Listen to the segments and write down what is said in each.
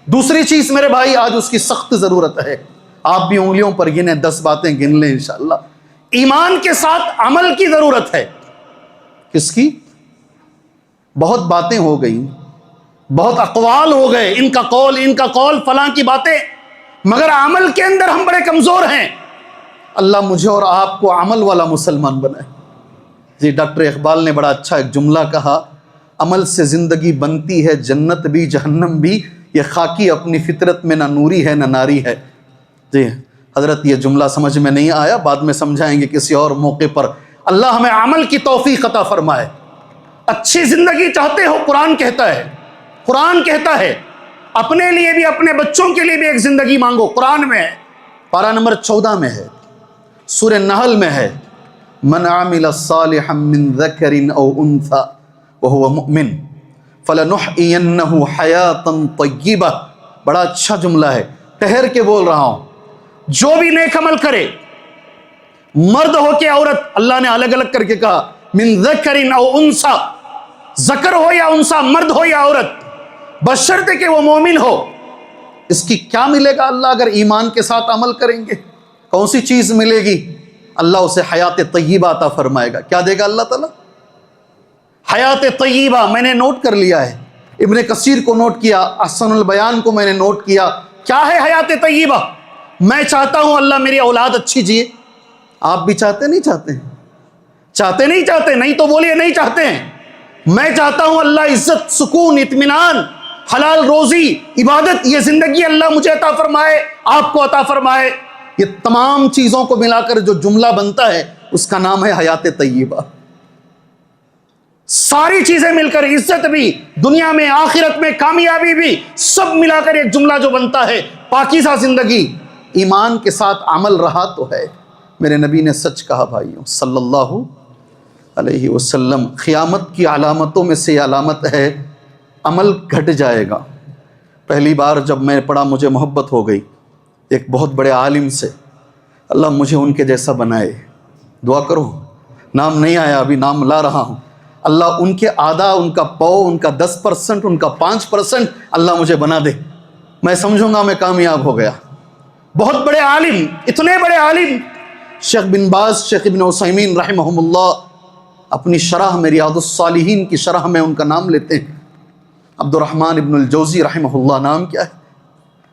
دوسری چیز میرے بھائی آج اس کی سخت ضرورت ہے، آپ بھی انگلیوں پر گنیں، 10 باتیں گن لیں انشاءاللہ۔ ایمان کے ساتھ عمل کی ضرورت ہے۔ کس کی؟ بہت باتیں ہو گئیں، بہت اقوال ہو گئے، ان کا قول فلاں کی باتیں، مگر عمل کے اندر ہم بڑے کمزور ہیں۔ اللہ مجھے اور آپ کو عمل والا مسلمان بنائے۔ جی ڈاکٹر اقبال نے بڑا اچھا ایک جملہ کہا، عمل سے زندگی بنتی ہے جنت بھی جہنم بھی، یہ خاکی اپنی فطرت میں نہ نوری ہے نہ ناری ہے۔ جی حضرت یہ جملہ سمجھ میں نہیں آیا، بعد میں سمجھائیں گے کسی اور موقع پر۔ اللہ ہمیں عمل کی توفیق عطا فرمائے۔ اچھی زندگی چاہتے ہو، قرآن کہتا ہے اپنے لیے بھی اپنے بچوں کے لیے بھی ایک زندگی مانگو۔ قرآن میں ہے، پارہ نمبر 14 میں ہے، سورہ نحل میں ہے، من عمل صالحا من ذکر او انثى وهو مؤمن فلنحيينه حیاتا طیبہ۔ بڑا اچھا جملہ ہے، ٹھہر کے بول رہا ہوں۔ جو بھی نیک عمل کرے، مرد ہو کے عورت، اللہ نے الگ الگ کر کے کہا، من ذکر او انثى، ذکر ہو یا انثى، مرد ہو یا عورت، بشرط کہ وہ مومن ہو۔ اس کی کیا ملے گا اللہ اگر ایمان کے ساتھ عمل کریں گے؟ کون سی چیز ملے گی؟ اللہ اسے حیات طیبہ عطا فرمائے گا۔ کیا دے گا اللہ تعالیٰ؟ حیات طیبہ۔ میں نے نوٹ کر لیا ہے، ابن کثیر کو نوٹ کیا، احسن البیان کو میں نے نوٹ کیا۔ کیا ہے حیات طیبہ؟ میں چاہتا ہوں اللہ میری اولاد اچھی جیے۔ آپ بھی چاہتے نہیں چاہتے ہیں؟ چاہتے نہیں چاہتے؟ نہیں تو بولیے نہیں چاہتے ہیں۔ میں چاہتا ہوں اللہ عزت، سکون، اطمینان، حلال روزی، عبادت، یہ زندگی اللہ مجھے عطا فرمائے، آپ کو عطا فرمائے۔ یہ تمام چیزوں کو ملا کر جو جملہ بنتا ہے اس کا نام ہے حیات طیبہ۔ ساری چیزیں مل کر، عزت بھی دنیا میں، آخرت میں، کامیابی بھی، سب ملا کر ایک جملہ جو بنتا ہے پاکیزہ زندگی۔ ایمان کے ساتھ عمل رہا تو ہے۔ میرے نبی نے سچ کہا بھائیوں صلی اللہ علیہ وسلم، قیامت کی علامتوں میں سے یہ علامت ہے، عمل گھٹ جائے گا۔ پہلی بار جب میں پڑھا مجھے محبت ہو گئی ایک بہت بڑے عالم سے، اللہ مجھے ان کے جیسا بنائے۔ دعا کرو، نام نہیں آیا ابھی، نام لا رہا ہوں۔ اللہ ان کے آدھا، ان کا پاؤ، ان کا 10%، ان کا 5% اللہ مجھے بنا دے، میں سمجھوں گا میں کامیاب ہو گیا۔ بہت بڑے عالم، اتنے بڑے عالم، شیخ بن باز، شیخ ابن عثیمین رحمہم اللہ، اپنی شرح میں ریاض الصالحین کی شرح میں ان کا نام لیتے ہیں، عبد الرحمن ابن الجوزی رحمہ اللہ۔ نام کیا ہے؟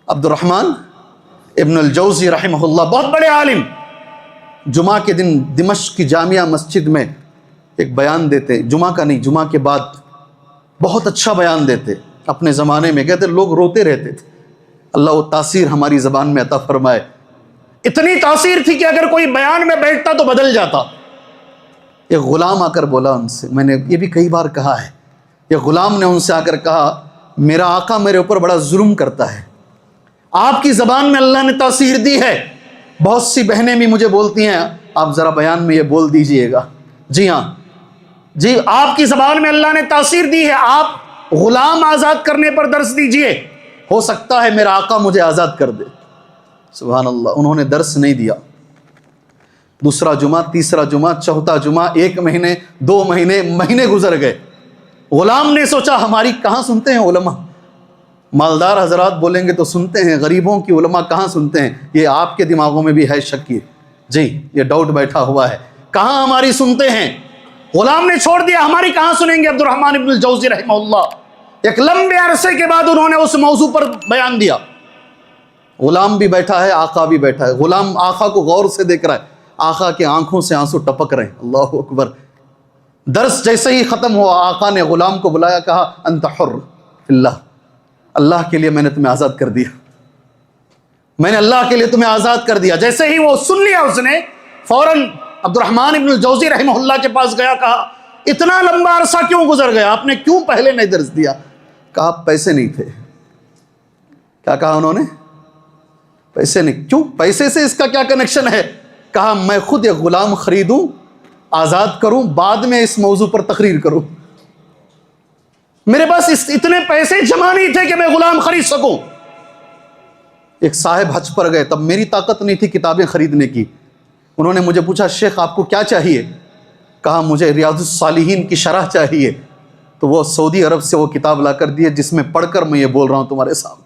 عبد الرحمن ابن الجوزی رحمہ اللہ، بہت بڑے عالم۔ جمعہ کے دن دمشق کی جامعہ مسجد میں ایک بیان دیتے، جمعہ کا نہیں، جمعہ کے بعد، بہت اچھا بیان دیتے۔ اپنے زمانے میں کہتے لوگ روتے رہتے تھے، اللہ وہ تاثیر ہماری زبان میں عطا فرمائے۔ اتنی تاثیر تھی کہ اگر کوئی بیان میں بیٹھتا تو بدل جاتا۔ ایک غلام آ کر بولا ان سے، میں نے یہ بھی کئی بار کہا ہے، ایک غلام نے ان سے آ کر کہا، میرا آقا میرے اوپر بڑا ظلم کرتا ہے، آپ کی زبان میں اللہ نے تاثیر دی ہے۔ بہت سی بہنیں بھی مجھے بولتی ہیں آپ ذرا بیان میں یہ بول دیجئے گا۔ جی ہاں، جی آپ کی زبان میں اللہ نے تاثیر دی ہے، آپ غلام آزاد کرنے پر درس دیجئے، ہو سکتا ہے میرا آقا مجھے آزاد کر دے۔ سبحان اللہ، انہوں نے درس نہیں دیا۔ دوسرا جمعہ، تیسرا جمعہ، چوتھا جمعہ، 1 مہینے، 2 مہینے، مہینے گزر گئے۔ غلام نے سوچا ہماری کہاں سنتے ہیں علماء، مالدار حضرات بولیں گے تو سنتے ہیں، غریبوں کی علماء کہاں سنتے ہیں؟ یہ آپ کے دماغوں میں بھی ہے شک، جی یہ ڈاؤٹ بیٹھا ہوا ہے، کہاں ہماری سنتے ہیں؟ غلام نے چھوڑ دیا، ہماری کہاں سنیں گے؟ عبد الرحمن ابن الجوزی رحمہ اللہ ایک لمبے عرصے کے بعد انہوں نے اس موضوع پر بیان دیا۔ غلام بھی بیٹھا ہے، آقا بھی بیٹھا ہے، غلام آقا کو غور سے دیکھ رہا ہے، آقا کے آنکھوں سے آنسو ٹپک رہے ہیں۔ اللہ اکبر۔ درس جیسے ہی ختم ہوا، آقا نے غلام کو بلایا، کہا انت حر فی اللہ، اللہ کے لیے میں نے تمہیں آزاد کر دیا، میں نے اللہ کے لیے تمہیں آزاد کر دیا۔ جیسے ہی وہ سن لیا اس نے، فوراً عبد الرحمن ابن الجوزی رحمہ اللہ کے پاس گیا، کہا اتنا لمبا عرصہ کیوں گزر گیا، آپ نے کیوں پہلے نہیں درس دیا؟ کہا پیسے نہیں تھے۔ کیا کہا انہوں نے؟ پیسے نہیں۔ کیوں؟ پیسے سے اس کا کیا کنیکشن ہے؟ کہا میں خود ایک غلام خریدوں، آزاد کروں، بعد میں اس موضوع پر تقریر کروں، میرے پاس اتنے پیسے جمع نہیں تھے کہ میں غلام خرید سکوں۔ ایک صاحب حج پر گئے، تب میری طاقت نہیں تھی کتابیں خریدنے کی، انہوں نے مجھے پوچھا شیخ آپ کو کیا چاہیے؟ کہا مجھے ریاض الصالحین کی شرح چاہیے، تو وہ سعودی عرب سے وہ کتاب لا کر دیے جس میں پڑھ کر میں یہ بول رہا ہوں تمہارے سامنے۔